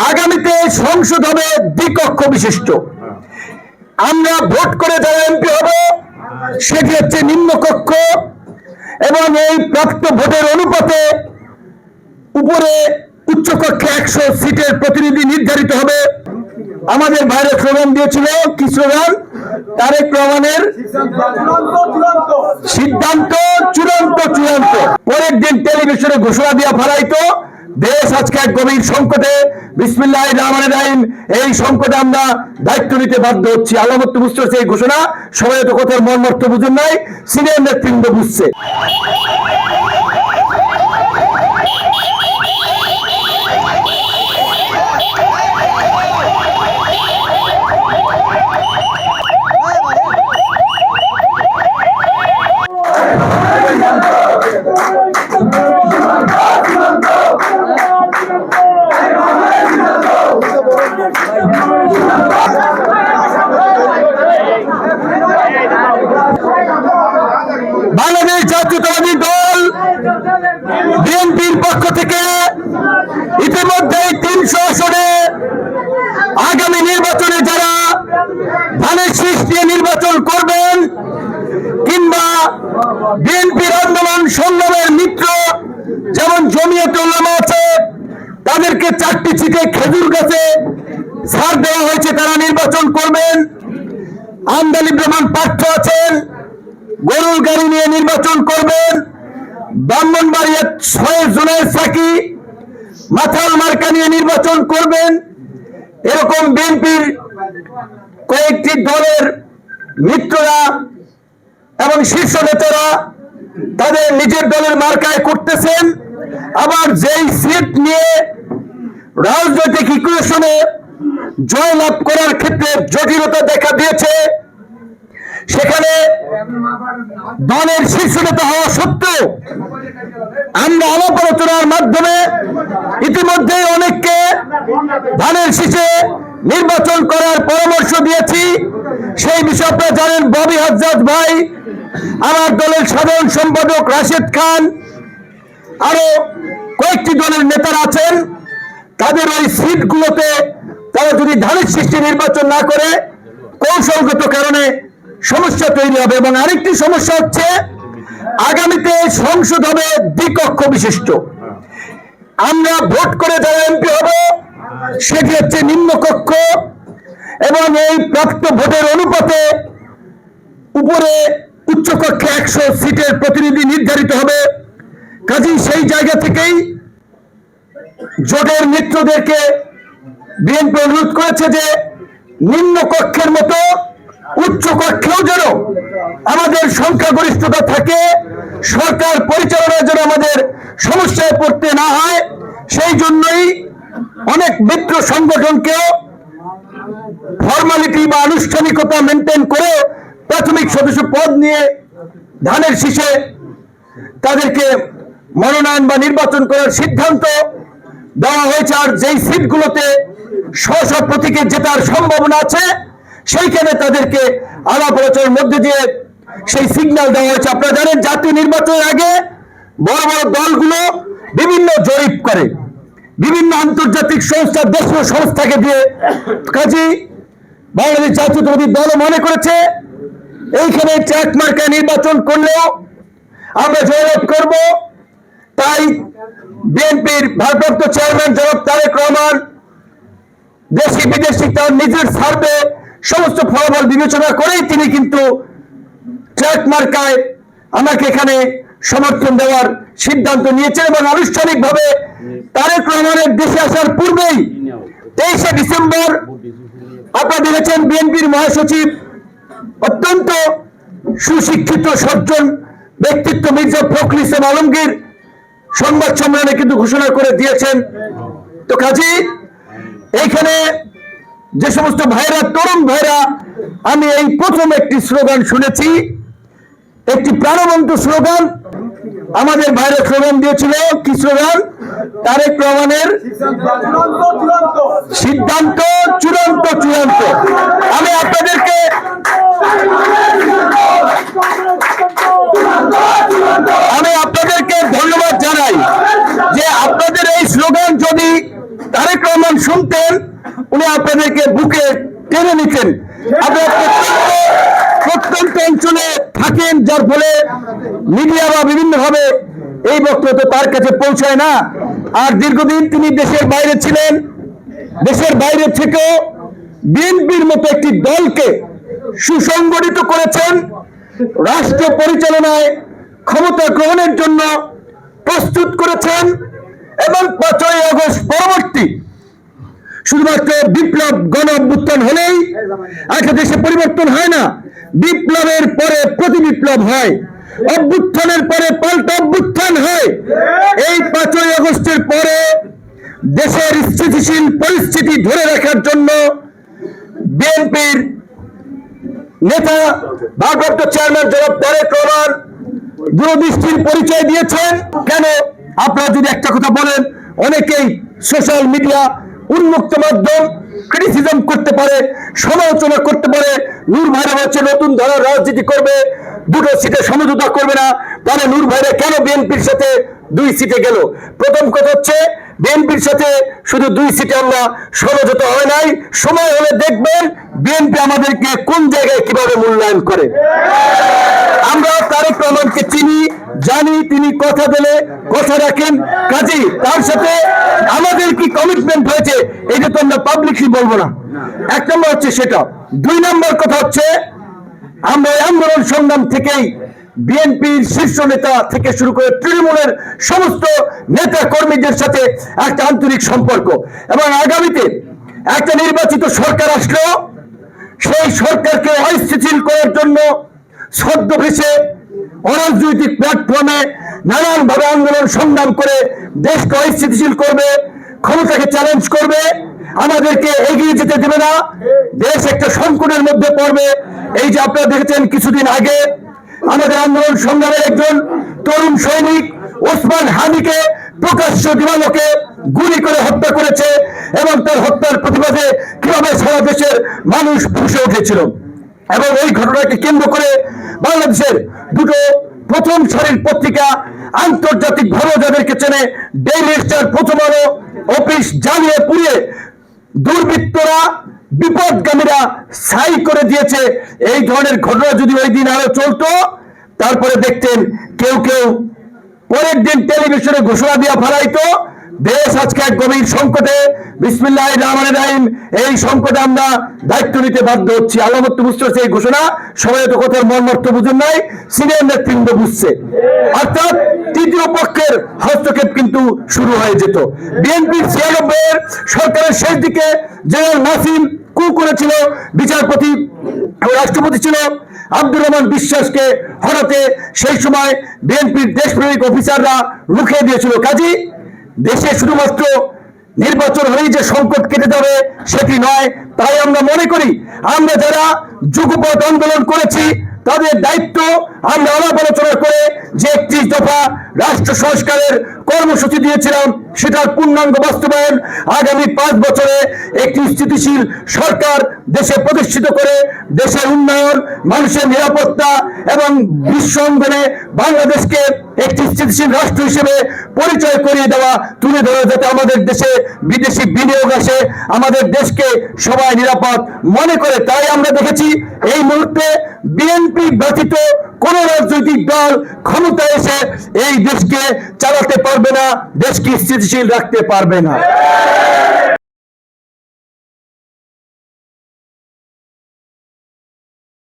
আগামীতে সংসদ হবে দ্বিকক্ষ বিশিষ্ট। আমরা ভোট করে যারা এমপি হব সেটি হচ্ছে নিম্নকক্ষ, এবং এই প্রাপ্ত ভোটের অনুপাতে উপরে উচ্চকক্ষে 100 সিটের প্রতিনিধি নির্ধারিত হবে। আমাদের ভাইরা স্লোগান দিয়েছিল, কি স্লোগান? তারেক রহমানের সিদ্ধান্ত চূড়ান্ত চূড়ান্ত। পরের দিন টেলিভিশনে ঘোষণা দিয়া ফেলাইতো দেশ আজকে এক গভীর সংকটে, বিসমিল্লাহির রহমানির রহিম, এই সংকটে আমরা দায়িত্ব নিতে বাধ্য হচ্ছি। আল্লাহ মতো বুঝতে হচ্ছে এই ঘোষণা, সবাই তো কথার মর্মার্থ বুঝুন নাই, সিনিয়র নেতৃবৃন্দ বুঝছে। বাংলাদেশ জাতীয়তাবাদী দল বিএনপির পক্ষ থেকে ইতিমধ্যে 300 আসনে আগামী নির্বাচনে যারা ধানের শীষ দিয়ে নির্বাচন করবেন কিংবা বিএনপির আন্দোলন সংগ্রামের মিত্র যেমন জমিয়তে উলামা আছে, তাদেরকে 4টি সিটে খেজুর গাছে ছাড় দেওয়া হয়েছে, তারা নির্বাচন করবেন। আমদানি প্রমাণ পার্থ আছেন, গরুর গাড়ি নিয়ে নির্বাচন করবেন। ব্রাহ্মণবাড়িয়া 6 জুনের সাকি মাথাল মার্কা নিয়ে নির্বাচন করবেন। এরকম বিএনপির কয়েকটি দলের মিত্ররা এবং শীর্ষ নেতারা তাদের নিজের দলের মার্কায় করতেছেন। আবার যেই সিট নিয়ে রাজনৈতিক ইকুয়েশনে জয়লাভ করার ক্ষেত্রে জটিলতা দেখা দিয়েছে, সেখানে দলের শীর্ষ নেতা হওয়া সত্ত্বেও আমরা আলাপ আলোচনার মাধ্যমে ইতিমধ্যে অনেককে ধানের শীষে নির্বাচন করার পরামর্শ দিয়েছি। সেই বিষয়ে আপনারা জানেন, ববি হাজ্জাজ ভাই, আমার দলের সাধারণ সম্পাদক রাশেদ খান, আরো কয়েকটি দলের নেতারা আছেন। তাদের ওই সিটগুলোতে তারা যদি ধানের শীষে নির্বাচন না করে কৌশলগত কারণে সমস্যা তৈরি হবে। এবং আরেকটি সমস্যা হচ্ছে, আগামীতে সংসদ হবে দ্বিকক্ষ বিশিষ্ট। আমরা ভোট করে যারা এমপি হব সেটি হচ্ছে নিম্নকক্ষ, এবং এই প্রাপ্ত ভোটের অনুপাতে উপরে উচ্চকক্ষে 100 সিটের প্রতিনিধি নির্ধারিত হবে। কাজেই সেই জায়গা থেকেই জোটের মিত্রদেরকে বিএনপি অনুরোধ করেছে যে নিম্নকক্ষের মতো উচ্চ কক্ষেও যেন আমাদের সংখ্যাগরিষ্ঠতা থাকে, সরকার পরিচালনার জন্য আমাদের সমস্যায় পড়তে না হয়। সেই জন্যই অনেক মিত্র সংগঠনকেও ফর্মালিটি বা আনুষ্ঠানিকতা মেনটেন করে প্রাথমিক সদস্য পদ নিয়ে ধানের শীষে তাদেরকে মনোনয়ন বা নির্বাচন করার সিদ্ধান্ত দেওয়া হয়েছে। আর যেই সিটগুলোতে স্ব প্রতীকে জেতার সম্ভাবনা আছে সেইখানে তাদেরকে আলাপ আলোচনার মধ্যে দিয়ে সেই সিগন্যাল দেওয়া হয়েছে। আপনারা জানেন, জাতীয় নির্বাচনের আগে বড় বড় দলগুলো বিভিন্ন জরিপ করে, বিভিন্ন আন্তর্জাতিক সংস্থা, দেশীয় সংস্থাকে দিয়ে। কাজী বাংলাদেশ জাতীয়তাবাদী দল মনে করেছে এইখানে ট্র্যাক মার্কা নির্বাচন করলেও আমরা জয়লাভ করব। তাই বিএনপির ভারপ্রাপ্ত চেয়ারম্যান জনাব তারেক রহমান দেশি বিদেশি তার নিজের সার্ভে সমস্ত ফলাফল বিবেচনা করেই তিনি কিন্তু ট্র্যাক মার্কায় আমাকে এখানে সমর্থন দেওয়ার সিদ্ধান্ত নিয়েছেন। এবং আনুষ্ঠানিকভাবে তারেক রহমানের দেশে আসার পূর্বেই 23শে ডিসেম্বর আপনারা দেখেছেন বিএনপির মহাসচিব, অত্যন্ত সুশিক্ষিত সজ্জন ব্যক্তিত্ব মির্জা ফখরুল ইসলাম আলমগীর সংবাদ সম্মেলনে কিন্তু ঘোষণা করে দিয়েছেন। তো কাজী এইখানে যে সমস্ত ভাইরা, তরুণ ভাইরা, আমি এই প্রথম একটি স্লোগান শুনেছি, একটি প্রাণবন্ত স্লোগান। আমাদের ভাইরা স্লোগান দিয়েছিল, কি স্লোগান? তারেক রহমানের সিদ্ধান্ত চূড়ান্ত চূড়ান্ত। আমি আপনাদেরকে ধন্যবাদ জানাই যে আপনাদের এই স্লোগান যদি তারেক রহমান রহমান শুনতেন, উনি আপনাদেরকে বুকে টেনে নিতেন। আপনারা প্রত্যন্ত অঞ্চলে থাকেন, যার ফলে মিডিয়া বা বিভিন্নভাবে এই বক্তব্য তার কাছে পৌঁছায় না। আর দীর্ঘদিন তিনি দেশের বাইরে ছিলেন। দেশের বাইরে থেকেও বিএনপির মতো একটি দলকে সুসংগঠিত করেছেন, রাষ্ট্র পরিচালনায় ক্ষমতা গ্রহণের জন্য প্রস্তুত করেছেন। এবং 5ই আগস্ট পরবর্তী শুধুমাত্র বিপ্লব গণ অভ্যুত্থান হলেই একটা দেশে পরিবর্তন হয় না, বিপ্লবের পরে প্রতি বিপ্লব হয়, অভ্যুত্থানের পরে পাল্টা অভ্যুত্থান হয়। এই 5ই আগস্টের পরে দেশের স্থিতিশীল পরিস্থিতি ধরে রাখার জন্য বিএনপির নেতা ভারপ্রাপ্ত চেয়ারম্যান জনাব তারেক রহমান দূরদৃষ্টির পরিচয় দিয়েছেন। কেন আপনারা যদি একটা কথা বলেন, অনেকেই সোশ্যাল মিডিয়া উন্মুক্ত মাধ্যম ক্রিটিসিজম করতে পারে, সমালোচনা করতে পারে। নূর ভাইরা হচ্ছে নতুন ধারার রাজনীতি করবে, 2টো সিটে সমঝোতা করবে না, তাহলে নূর ভাইরা কেন বিএনপির সাথে 2 সিটে গেল? প্রথম কথা হচ্ছে বিএনপির সাথে শুধু 2 সিটে আমরা সমঝোতা হয় নাই। সময় হলে দেখবেন বিএনপি আমাদেরকে কোন জায়গায় কিভাবে মূল্যায়ন করে। আমরা তারেক রহমানকে চিনি, জানি তিনি কথা দিলে কথা রাখেন। কাজী তার সাথে আমাদের কি কমিটমেন্ট হয়েছে এটা তো আমরা পাবলিকলি বলবো না। 1 নম্বর হচ্ছে সেটা। 2 নম্বর কথা হচ্ছে আমরা আন্দোলন সংগ্রাম থেকেই বিএনপির শীর্ষ নেতা থেকে শুরু করে তৃণমূলের সমস্ত নেতা কর্মীদের সাথে একটা আন্তরিক সম্পর্ক, এবং আগামীতে একটা নির্বাচিত সরকার আসলো সেই সরকারকে অস্থিতিশীল করার জন্য ছদ্মবেশে অরাজনৈতিক প্ল্যাটফর্মে নানানভাবে আন্দোলন সংগ্রাম করে দেশকে অস্থিতিশীল করবে, ক্ষমতাকে চ্যালেঞ্জ করবে, আমাদেরকে এগিয়ে যেতে দেবে না, দেশ একটা সংকটের মধ্যে পড়বে। এই যে আপনারা দেখেছেন কিছুদিন আগে আমাদের আন্দোলন সংগ্রামের একজন তরুণ সৈনিক ওসমান হানিকে প্রকাশ্য দিবালোকে গুলি করে হত্যা করেছে, এবং তার হত্যার প্রতিবাদে কিভাবে সারা দেশের মানুষ ফুঁসে উঠেছিল। এবং এই ঘটনাকে কেন্দ্র করে বাংলাদেশের 2টো প্রথম সারির পত্রিকা আন্তর্জাতিক ভাবে যাদেরকে চেনে, ডেইলি স্টার, প্রথম আলো অফিস জ্বালিয়ে পুড়িয়ে দুর্বৃত্তরা বিপদগামীরা ছাই করে দিয়েছে। এই ধরনের ঘটনা যদি ওই দিন আরো চলতো, তারপরে দেখতেন কেউ কেউ পরের দিন টেলিভিশনে ঘোষণা দিয়ে ফেলাইতো দেশ আজকে এক গভীর সংকটে, বিসমিল্লাহির রহমানির রহিম, এই সংকটে আমরা দায়িত্ব নিতে বাধ্য হচ্ছি। আল্লাহ তো বুঝতে পারছে এই ঘোষণা, সবাই তো কথার মর্মার্থ বুঝেন নাই, সিনিয়র নেতৃবৃন্দ বুঝছে। অর্থাৎ তৃতীয় পক্ষের হস্তক্ষেপ কিন্তু শুরু হয়ে যেত। বিএনপির 96 সরকারের শেষ দিকে জেনারেল নাসিম কু করেছিল, বিচারপতি রাষ্ট্রপতি ছিল আব্দুর রহমান বিশ্বাসকে হঠাতে সেই সময় বিএনপির দেশপ্রেমিক অফিসাররা রুখে দিয়েছিল। কাজী দেশে শুধুমাত্র নির্বাচন হলেই যে সংকট কেটে যাবে সেটি নয়। তাই আমরা মনে করি আমরা যারা যুগপৎ আন্দোলন করেছি তাদের দায়িত্ব আমরা আলাপ আলোচনা করে যে 31 দফা রাষ্ট্র সংস্কারের কর্মসূচি দিয়েছিলাম সেটার পূর্ণাঙ্গ বাস্তবায়ন, আগামী 5 বছরে একটি স্থিতিশীল সরকার দেশে প্রতিষ্ঠিত করে দেশের উন্নয়ন, মানুষের নিরাপত্তা এবং বিশ্ব অঙ্গনে বাংলাদেশকে একটি স্থিতিশীল রাষ্ট্র হিসেবে পরিচয় করিয়ে দেওয়া, তুলে ধরা, যাতে আমাদের দেশে বিদেশি বিনিয়োগ আসে, আমাদের দেশকে সবাই নিরাপদ মনে করে। তাই আমরা দেখেছি এই মুহূর্তে বিএনপি ব্যতীত কোন রাজনৈতিক দল ক্ষমতায় এসে এই দেশকে চালাতে পারবে না, দেশকে স্থিতিশীল রাখতে পারবে না।